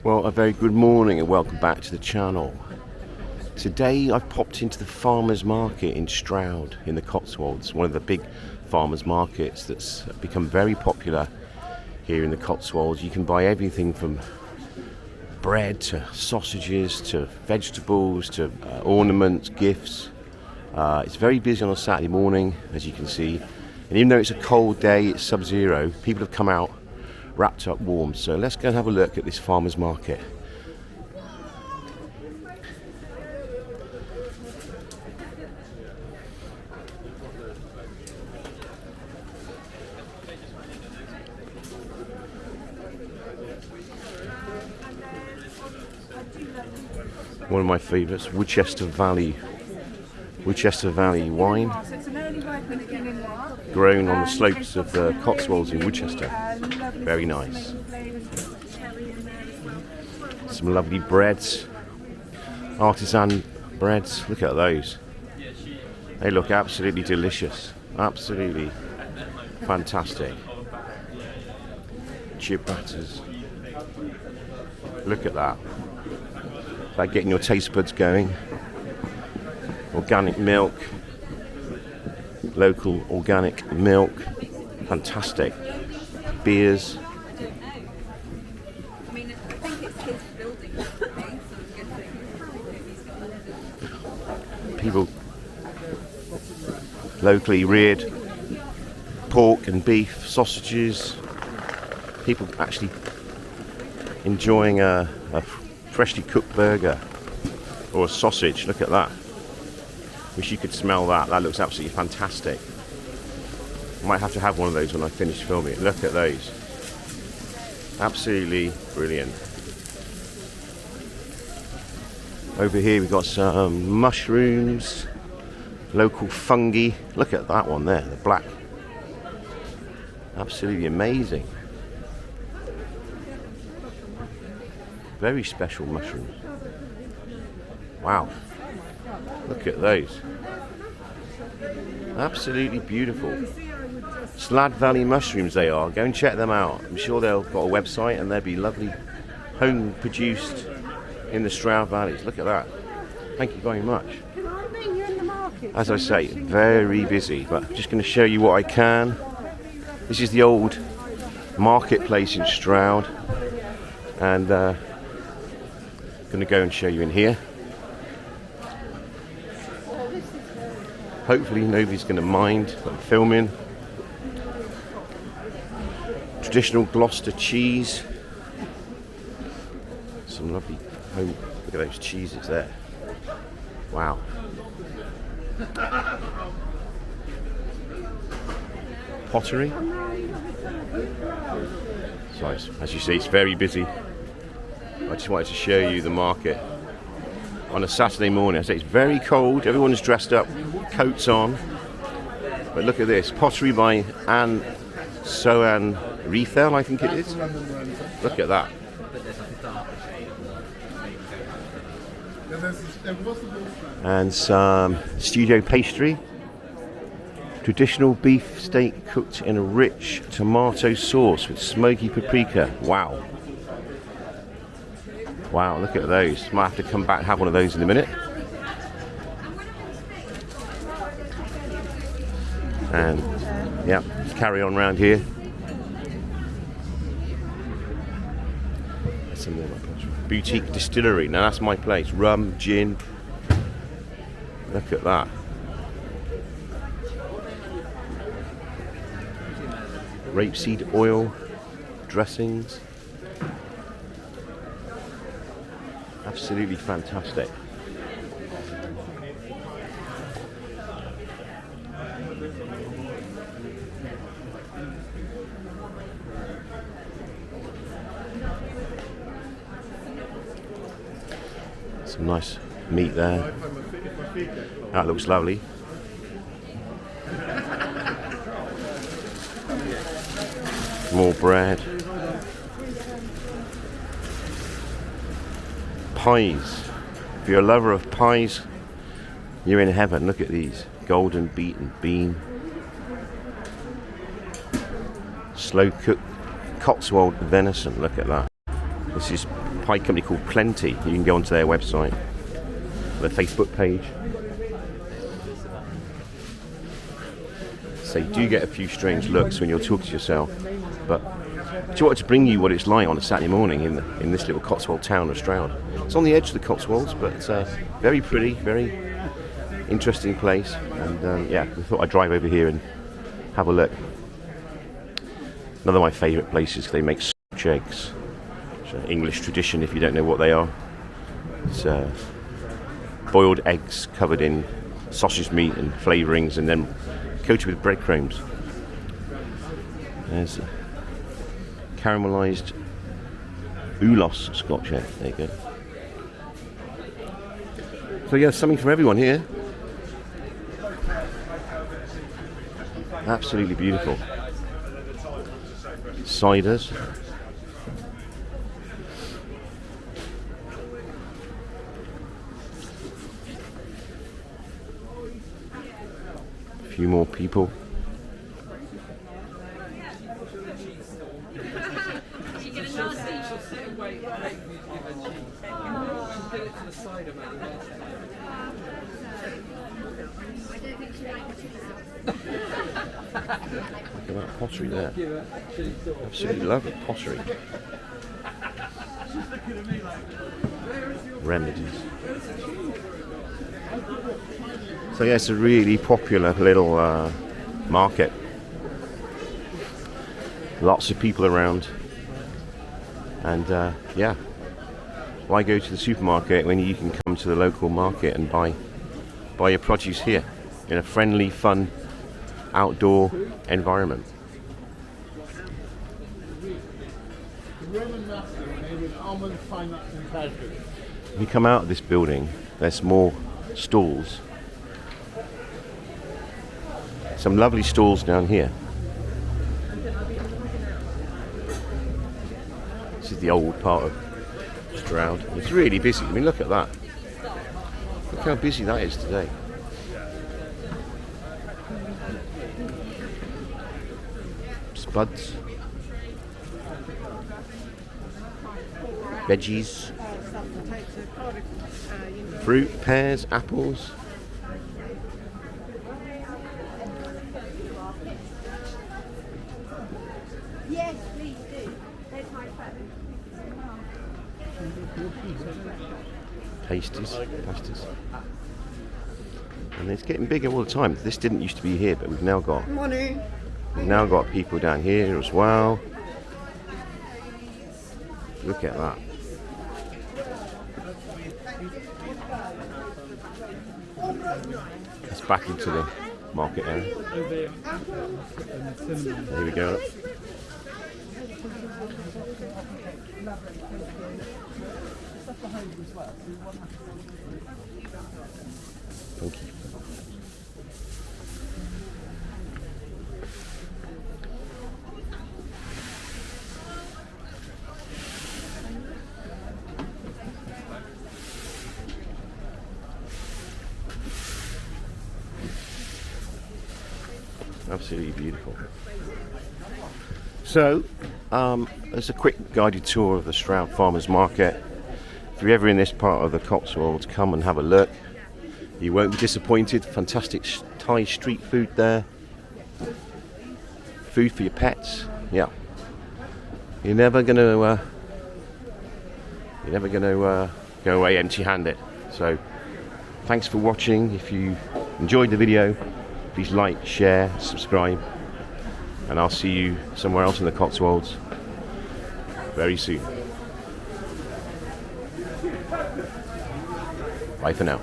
Well, a very good morning and welcome back to the channel. Today I've popped into the Farmers Market in Stroud in the Cotswolds, one of the big farmers markets that's become very popular here in the Cotswolds. You can buy everything from bread to sausages to vegetables to ornaments, gifts. It's very busy on a Saturday morning, as you can see, and even though it's a cold day, it's sub-zero, people have come out wrapped up warm. So let's go and have a look at this farmers market. One of my favourites, Worcester Valley wine, grown on the slopes of the Cotswolds in Worcester. Very nice. Some lovely breads, artisan breads. Look at those. They look absolutely delicious. Absolutely fantastic. Ciabattas. Look at that. Like getting your taste buds going. Organic milk, local organic milk, fantastic. Beers. People locally reared pork and beef, sausages. People actually enjoying a freshly cooked burger or a sausage. Look at that. Wish you could smell that. That looks absolutely fantastic. I might have to have one of those when I finish filming. Look at those. Absolutely brilliant. Over here we've got some mushrooms, local fungi. Look at that one there, the black. Absolutely amazing. Very special mushrooms. Wow. Look at those. Absolutely beautiful. Stroud Valley mushrooms they are. Go and check them out. I'm sure they've got a website and they'll be lovely, home produced in the Stroud Valleys. Look at that. Thank you very much. As I say, very busy, but I'm just going to show you what I can. This is the old marketplace in Stroud, and going to go and show you in here. Hopefully nobody's going to mind that I'm filming. Traditional Gloucester cheese. Some lovely home. Look at those cheeses there. Wow. Pottery. So as you see, it's very busy. I just wanted to show you the market on a Saturday morning. I say it's very cold. Everyone's dressed up, coats on. But look at this, pottery by Anne Sohan Rethel, I think it is. Look at that. And some studio pastry. Traditional beef steak cooked in a rich tomato sauce with smoky paprika. Wow. Wow, look at those. Might have to come back and have one of those in a minute. And yeah, carry on round here. Some more boutique distillery. Now that's my place. Rum, gin. Look at that. Rapeseed oil, dressings. Absolutely fantastic. Some nice meat there. That looks lovely. More bread. Pies. If you're a lover of pies, you're in heaven. Look at these. Golden beaten bean. Slow cooked Cotswold venison. Look at that. This is a pie company called Plenty. You can go onto their website, their Facebook page. So you do get a few strange looks when you're talking to yourself, but I just wanted to bring you what it's like on a Saturday morning in this little Cotswold town of Stroud. It's on the edge of the Cotswolds, but it's very pretty, very interesting place. And yeah, we thought I'd drive over here and have a look. Another of my favourite places, they make Scotch eggs. It's an English tradition if you don't know what they are. It's boiled eggs covered in sausage meat and flavourings and then coated with breadcrumbs. There's caramelised Ulos Scotch egg. There you go. So yeah, something for everyone here. Absolutely beautiful. Ciders. A few more people. Look at that pottery there. Absolutely lovely pottery. Remedies. So yeah, it's a really popular little market. Lots of people around. And yeah, why go to the supermarket when you can come to the local market and buy your produce here in a friendly, fun, outdoor environment. If you come out of this building, there's more stalls. Some lovely stalls down here. This is the old part of Stroud. It's really busy. I mean, look at that. Look how busy that is today. Spuds. Veggies. Fruit, pears, apples. Yes, please do. There's my phone. Pasties. And it's getting bigger all the time. This didn't used to be here, but we've now got people down here as well. Look at that. It's back into the market area. Here we go. Thank you. Absolutely beautiful. So, there's a quick guided tour of the Stroud Farmers Market. If you're ever in this part of the Cotswolds, come and have a look. You won't be disappointed. Fantastic Thai street food there. Food for your pets. Yeah. You're never gonna go away empty-handed. So, thanks for watching. If you enjoyed the video, please like, share, subscribe, and I'll see you somewhere else in the Cotswolds very soon. Bye for now.